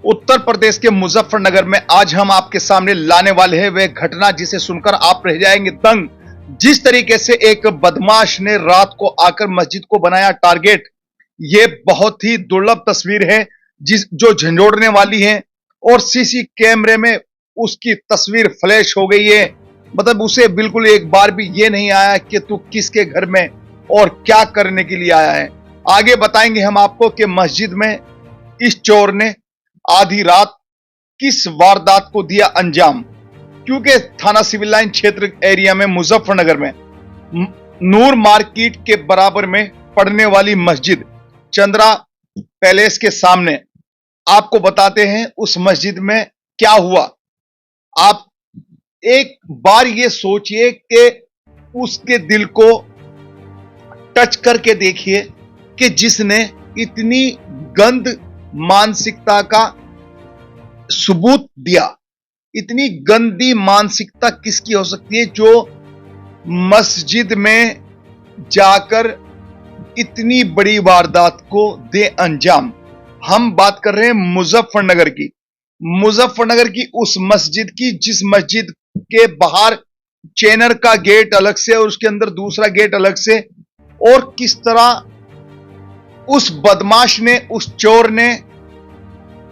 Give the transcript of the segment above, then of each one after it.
उत्तर प्रदेश के मुजफ्फरनगर में आज हम आपके सामने लाने वाले हैं वह घटना जिसे सुनकर आप रह जाएंगे दंग। जिस तरीके से एक बदमाश ने रात को आकर मस्जिद को बनाया टारगेट, ये बहुत ही दुर्लभ तस्वीर है जो झंझोड़ने वाली है। और सीसी कैमरे में उसकी तस्वीर फ्लैश हो गई है। मतलब उसे बिल्कुल एक बार भी ये नहीं आया कि तू किसके घर में और क्या करने के लिए आया है। आगे बताएंगे हम आपको कि मस्जिद में इस चोर ने आधी रात किस वारदात को दिया अंजाम। क्योंकि थाना सिविल लाइन क्षेत्र एरिया में मुजफ्फरनगर में नूर मार्केट के बराबर में पड़ने वाली मस्जिद चंद्रा पैलेस के सामने आपको बताते हैं उस मस्जिद में क्या हुआ। आप एक बार ये सोचिए कि उसके दिल को टच करके देखिए कि जिसने इतनी गंद मानसिकता का सबूत दिया। इतनी गंदी मानसिकता किसकी हो सकती है जो मस्जिद में जाकर इतनी बड़ी वारदात को दे अंजाम। हम बात कर रहे हैं मुजफ्फरनगर की, मुजफ्फरनगर की उस मस्जिद की जिस मस्जिद के बाहर चैनर का गेट अलग से और उसके अंदर दूसरा गेट अलग से। और किस तरह उस बदमाश ने, उस चोर ने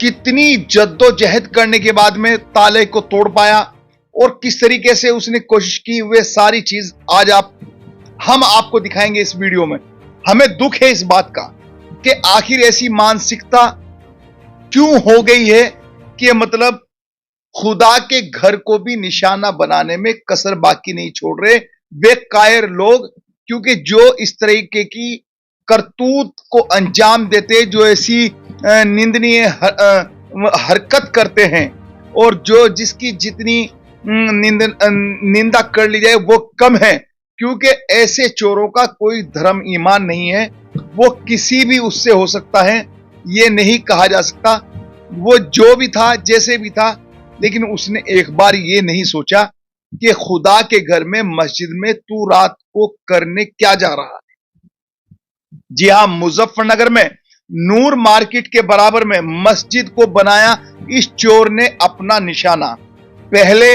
कितनी जद्दोजहद करने के बाद में ताले को तोड़ पाया और किस तरीके से उसने कोशिश की, वे सारी चीज आज हम आपको दिखाएंगे इस वीडियो में। हमें दुख है इस बात का कि आखिर ऐसी मानसिकता क्यों हो गई है कि मतलब खुदा के घर को भी निशाना बनाने में कसर बाकी नहीं छोड़ रहे वे कायर लोग। क्योंकि जो इस तरीके की करतूत को अंजाम देते, जो ऐसी निंदनीय हरकत करते हैं और जो जिसकी जितनी निंदा कर ली जाए वो कम है। क्योंकि ऐसे चोरों का कोई धर्म ईमान नहीं है। वो किसी भी उससे हो सकता है, ये नहीं कहा जा सकता। वो जो भी था, जैसे भी था, लेकिन उसने एक बार ये नहीं सोचा कि खुदा के घर में, मस्जिद में तू रात को करने क्या जा रहा है। जी हां, मुजफ्फरनगर में नूर मार्केट के बराबर में मस्जिद को बनाया इस चोर ने अपना निशाना। पहले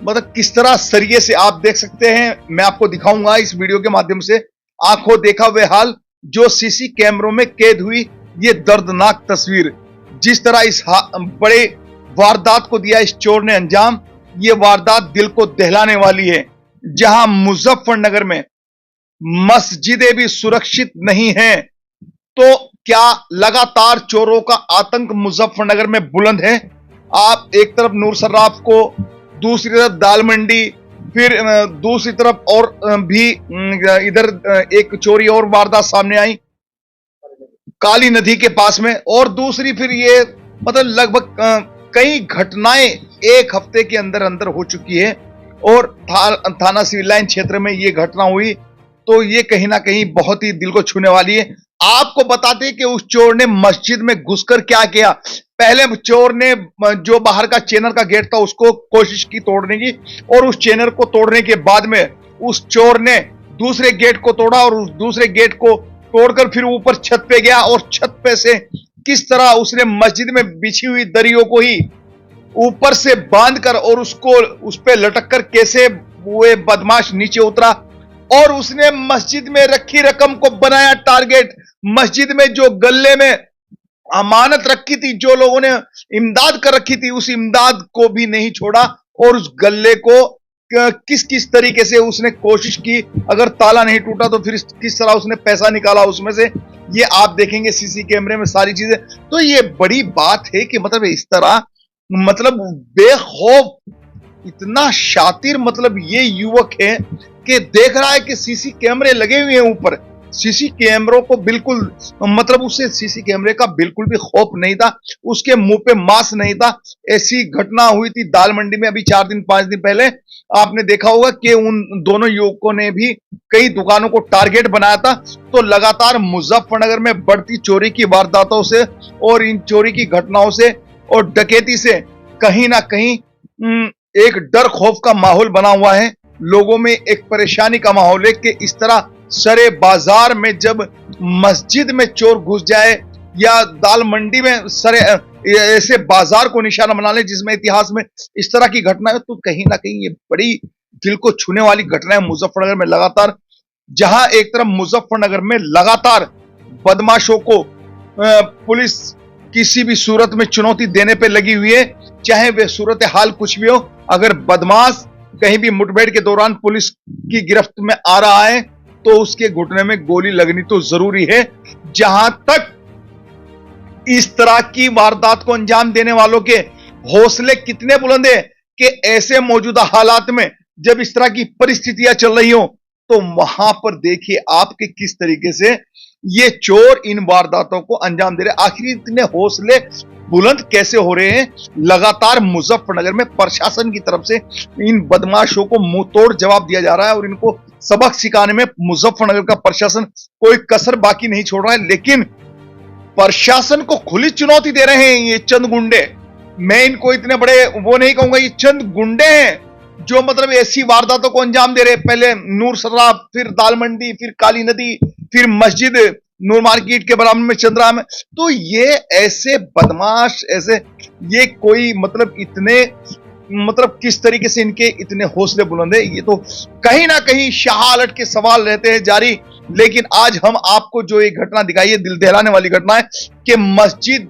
मतलब किस तरह सरिये से आप देख सकते हैं, मैं आपको दिखाऊंगा इस वीडियो के माध्यम से। आंखों देखा वे हाल जो सीसी कैमरों में कैद हुई ये दर्दनाक तस्वीर। जिस तरह इस बड़े वारदात को दिया इस चोर ने अंजाम, ये वारदात दिल को दहलाने वाली है। जहां मुजफ्फरनगर में मस्जिदें भी सुरक्षित नहीं हैं, तो क्या लगातार चोरों का आतंक मुजफ्फरनगर में बुलंद है। आप एक तरफ नूर सर्राफ को, दूसरी तरफ दाल मंडी, फिर दूसरी तरफ और भी इधर एक चोरी और वारदात सामने आई काली नदी के पास में, और दूसरी फिर ये मतलब लगभग कई घटनाएं एक हफ्ते के अंदर अंदर हो चुकी है। और थाना सिविल लाइन क्षेत्र में ये घटना हुई, तो ये कहीं ना कहीं बहुत ही दिल को छूने वाली है। आपको बताते हैं कि उस चोर ने मस्जिद में घुसकर क्या किया। पहले चोर ने जो बाहर का चैनल का गेट था उसको कोशिश की तोड़ने की, और उस चैनल को तोड़ने के बाद में उस चोर ने दूसरे गेट को तोड़ा और उस दूसरे गेट को तोड़कर फिर ऊपर छत पे गया और छत पे से किस तरह उसने मस्जिद में बिछी हुई दरियों को ही ऊपर से बांधकर और उसको उस पे लटक कर कैसे वो बदमाश नीचे उतरा और उसने मस्जिद में रखी रकम को बनाया टारगेट। मस्जिद में जो गल्ले में अमानत रखी थी, जो लोगों ने इमदाद कर रखी थी, उस इमदाद को भी नहीं छोड़ा और उस गल्ले को किस किस तरीके से उसने कोशिश की। अगर ताला नहीं टूटा तो फिर किस तरह उसने पैसा निकाला उसमें से, ये आप देखेंगे सीसी कैमरे में सारी चीजें। तो ये बड़ी बात है कि मतलब इस तरह मतलब बेखौफ इतना शातिर मतलब ये युवक है कि देख रहा है कि सीसी कैमरे लगे हुए हैं ऊपर। सीसी कैमरों को बिल्कुल मतलब उसे सीसी कैमरे का बिल्कुल भी खौफ नहीं था, उसके मुंह पे मास्क नहीं था। ऐसी घटना हुई थी दाल मंडी में अभी 4-5 दिन पहले। आपने देखा होगा कि उन दोनों युवकों ने भी कई दुकानों को टारगेट बनाया था। तो लगातार मुजफ्फरनगर में बढ़ती चोरी की वारदातों से और इन चोरी की घटनाओं से और डकैती से कहीं ना कहीं एक डर खौफ का माहौल बना हुआ है। लोगों में एक परेशानी का माहौल है कि इस तरह सरे बाजार में जब मस्जिद में चोर घुस जाए या दाल मंडी में सरे ऐसे बाजार को निशाना बना ले जिसमें इतिहास में इस तरह की घटना है, तो कहीं ना कहीं ये बड़ी दिल को छूने वाली घटना है मुजफ्फरनगर में। लगातार जहां एक तरफ मुजफ्फरनगर में लगातार बदमाशों को पुलिस किसी भी सूरत में चुनौती देने पे लगी हुई है, चाहे वे सूरत हाल कुछ भी हो। अगर बदमाश कहीं भी मुठभेड़ के दौरान पुलिस की गिरफ्त में आ रहा है तो उसके घुटने में गोली लगनी तो जरूरी है। जहां तक इस तरह की वारदात को अंजाम देने वालों के हौसले कितने बुलंद है कि ऐसे मौजूदा हालात में जब इस तरह की परिस्थितियां चल रही हो तो वहां पर देखिए आपके किस तरीके से ये चोर इन वारदातों को अंजाम दे रहे। आखिर इतने हौसले बुलंद कैसे हो रहे हैं? लगातार मुजफ्फरनगर में प्रशासन की तरफ से इन बदमाशों को मुंह तोड़ जवाब दिया जा रहा है और इनको सबक सिखाने में मुजफ्फरनगर का प्रशासन कोई कसर बाकी नहीं छोड़ रहा है। लेकिन प्रशासन को खुली चुनौती दे रहे हैं ये चंद गुंडे। मैं इनको इतने बड़े वो नहीं कहूंगा, ये चंद गुंडे हैं जो मतलब ऐसी वारदातों को अंजाम दे रहे। पहले नूर शराब, फिर दाल मंडी, फिर काली नदी, फिर मस्जिद नूर मार्केट के बराबर में चंद्रा में। तो ये ऐसे बदमाश, ऐसे ये कोई मतलब इतने मतलब किस तरीके से इनके इतने हौसले बुलंद है, ये तो कहीं ना कहीं शाह के सवाल रहते हैं जारी। लेकिन आज हम आपको जो एक घटना दिखाई है, दिल दहलाने वाली घटना है कि मस्जिद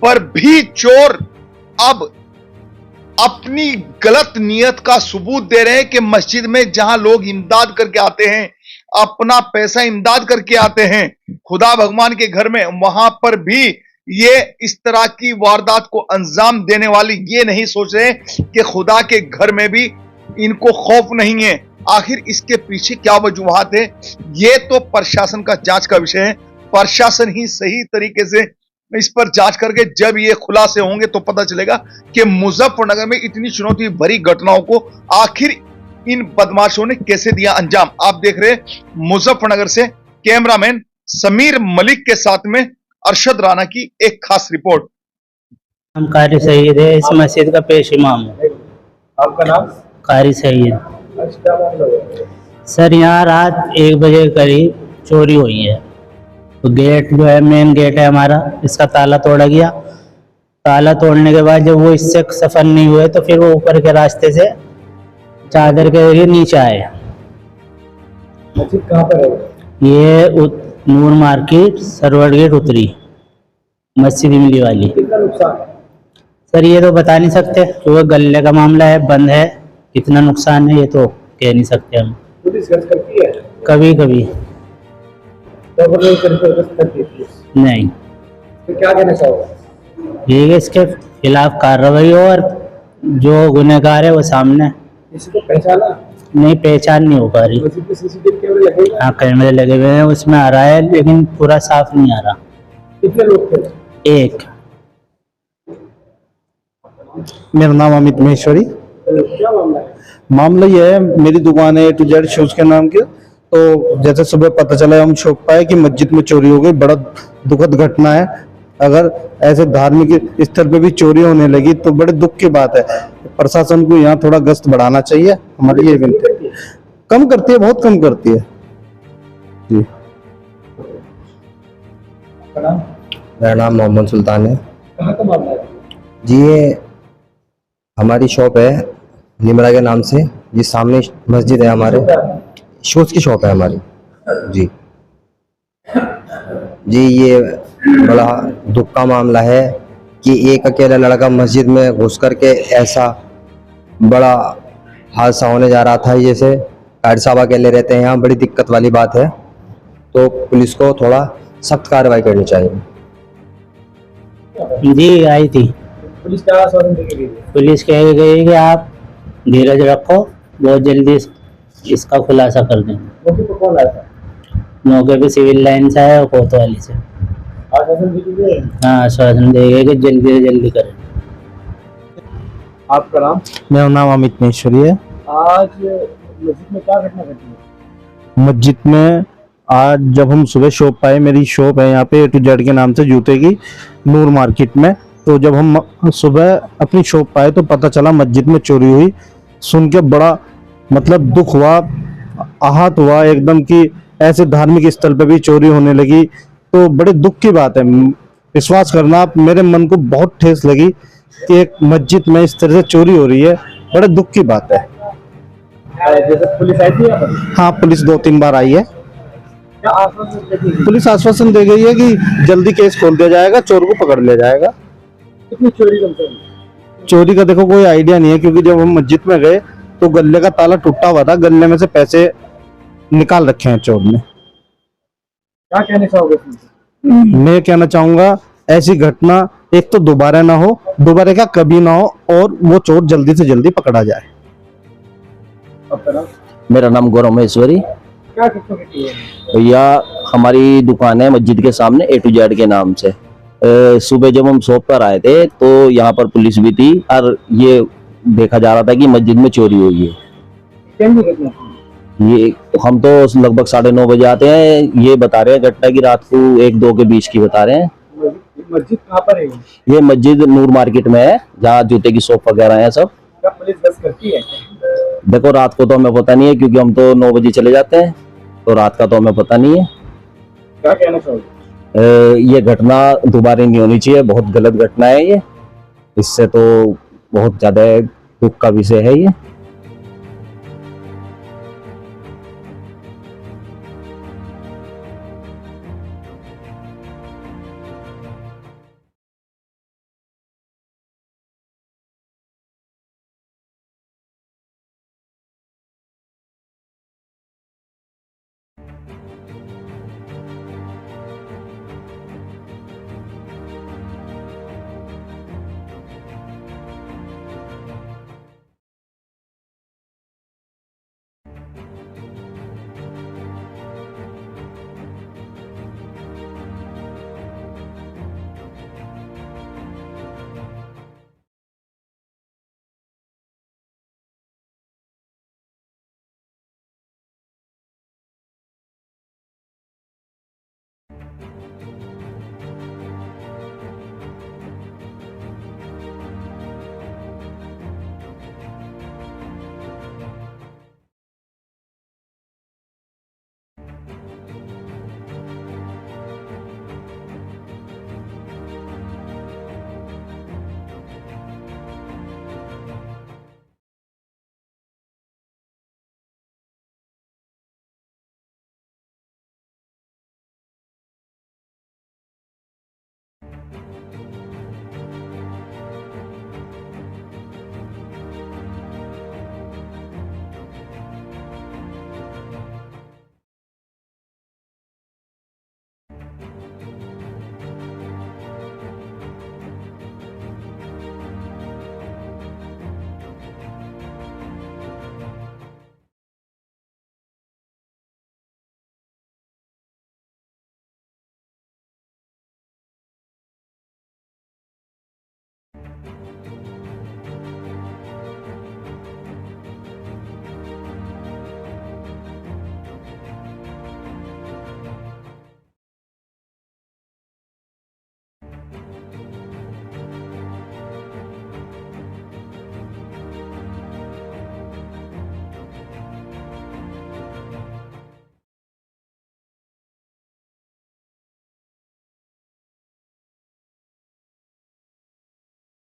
पर भी चोर अब अपनी गलत नियत का सबूत दे रहे हैं कि मस्जिद में जहां लोग इमदाद करके आते हैं, अपना पैसा इमदाद करके आते हैं खुदा भगवान के घर में, वहां पर भी ये इस तरह की वारदात को अंजाम देने वाली ये नहीं सोच रहे कि खुदा के घर में भी इनको खौफ नहीं है। आखिर इसके पीछे क्या वजूहात है, ये तो प्रशासन का जांच का विषय है। प्रशासन ही सही तरीके से इस पर जांच करके जब ये खुलासे होंगे तो पता चलेगा कि मुजफ्फरनगर में इतनी चुनौती भरी घटनाओं को आखिर इन बदमाशों ने कैसे दिया अंजाम। आप देख रहे हैं मुजफ्फरनगर से कैमरामैन समीर मलिक के साथ में अरशद राणा की एक खास रिपोर्ट। हम कारी सईद है, इस मस्जिद का पेश इमाम है। आपका नाम? कारी सईद। सर यहाँ रात 1 बजे करीब चोरी हुई है। तो गेट जो है, मेन गेट है हमारा, इसका ताला तोड़ा गया। ताला तोड़ने के बाद जब वो इससे सफर नहीं हुए तो फिर वो ऊपर के रास्ते से चादर के जरिए नीचे आए। मस्जिद कहाँ पर है? ये नूर मार्केट सरवर गेट उतरी मस्जिद इमली वाली। कितना नुकसान है? सर ये तो बता नहीं सकते, क्योंकि गले का मामला है, बंद है। कितना नुकसान है ये तो कह नहीं सकते हम। पुलिस गश्त करती है? कभी कभी करती है? नहीं। तो क्या कहना चाहोगे? ये इसके खिलाफ कार्रवाई हो और जो गुनहगार है वो सामने। किसी को पहचाना? नहीं, पहचान नहीं हो पा रही। मस्जिद में सीसीटीवी कैमरे लगे हुए हैं? हाँ, कैमरे लगे हुए हैं, उसमें आ रहा है लेकिन पूरा साफ नहीं आ रहा। कितने लोग थे? एक। मेरा नाम अमित महेश्वरी। क्या मामला है? मामला यह है, मेरी दुकान है A to Z शूज के नाम की। तो जैसे सुबह पता चला, हम शौक पाए कि मस्जिद में चोरी हो गई। बड़ा दुखद घटना है। अगर ऐसे धार्मिक स्थल पे भी चोरी होने लगी तो बड़े दुख की बात है। प्रशासन को यहाँ थोड़ा गश्त बढ़ाना चाहिए, हमारी ये विनती है। कम करती है, बहुत कम करती है जी। मेरा नाम मोहम्मद सुल्तान है कहाँ का मामला है? जी। ये हमारी शॉप है निमरा के नाम से, जी सामने मस्जिद है हमारे, शूज की शॉप है हमारी जी। जी ये बड़ा दुख का मामला है कि एक अकेला लड़का मस्जिद में घुस करके ऐसा बड़ा हादसा होने जा रहा था। जैसे कारी साहब अकेले रहते हैं यहाँ, बड़ी दिक्कत वाली बात है। तो पुलिस को थोड़ा सख्त कार्रवाई करनी चाहिए। जी आई थी पुलिस क्या आश्वासन दे गई? पुलिस कह गई कि आप धीरज रखो, बहुत जल्दी इसका खुलासा कर देंगे। मौके पर कौन आया था? मौके पे सिविल लाइन से आया और कोतवाली से। आश्वासन दी गई? हाँ, आश्वासन देगा कि जल्दी से जल्दी करें। आपका नाम? मेरा नाम अमित महेश्वरी है। आज मस्जिद में क्या घटना घटी है? मस्जिद में आज जब हम सुबह शॉप पाए, मेरी शॉप है यहाँ पे A to Z के नाम से जूते की, नूर मार्केट में। तो जब हम सुबह अपनी शॉप पाए तो पता चला मस्जिद में चोरी हुई। सुन के बड़ा मतलब दुख हुआ, आहत हुआ एकदम कि ऐसे धार्मिक स्थल पे भी चोरी होने लगी। तो बड़े दुख की बात है। विश्वास करना आप, मेरे मन को बहुत ठेस लगी कि एक मस्जिद में इस तरह से चोरी हो रही है। बड़े दुख की बात है। जैसे पुलिस आई थी यहाँ पर, हाँ, पुलिस 2-3 बार आई है। क्या आश्वासन देती है? पुलिस आश्वासन दे गई है कि जल्दी केस खोल दिया जाएगा, चोर को पकड़ लिया जाएगा। कितनी चोरी कम से कम? चोरी का देखो कोई आइडिया नहीं है, क्योंकि जब हम मस्जिद में गए तो गले का ताला टूटा हुआ था, गले में से पैसे निकाल रखे हैं चोर ने। क्या कहना चाहोगे इसमें? मैं कहना चाहूंगा ऐसी घटना एक तो दोबारा ना हो, दोबारा क्या कभी ना हो, और वो चोर जल्दी से जल्दी पकड़ा जाए। आपका नाम? मेरा नाम गौरव महेश्वरी। क्या घटना घटी है? भैया हमारी दुकान है मस्जिद के सामने A to Z के नाम से। सुबह जब हम शॉप पर आए थे तो यहाँ पर पुलिस भी थी और ये देखा जा रहा था कि मस्जिद में चोरी हुई है। कैसी घटना थी? ये हम तो लगभग 9:30 बजे आते हैं, ये बता रहे हैं घटना की रात को 1-2 के बीच की बता रहे हैं। मस्जिद कहाँ पर है ये? ये मस्जिद नूर मार्केट में है, जहाँ जूते की शॉप वगैरह है सब। क्या पुलिस गश्त करती है? देखो रात को तो हमें पता नहीं है, क्योंकि हम तो 9 बजे चले जाते हैं, तो रात का तो हमें पता नहीं है। क्या कहना चाहोगे? ये घटना दोबारा नहीं होनी चाहिए, बहुत गलत घटना है ये। इससे तो बहुत ज्यादा दुख का विषय है ये।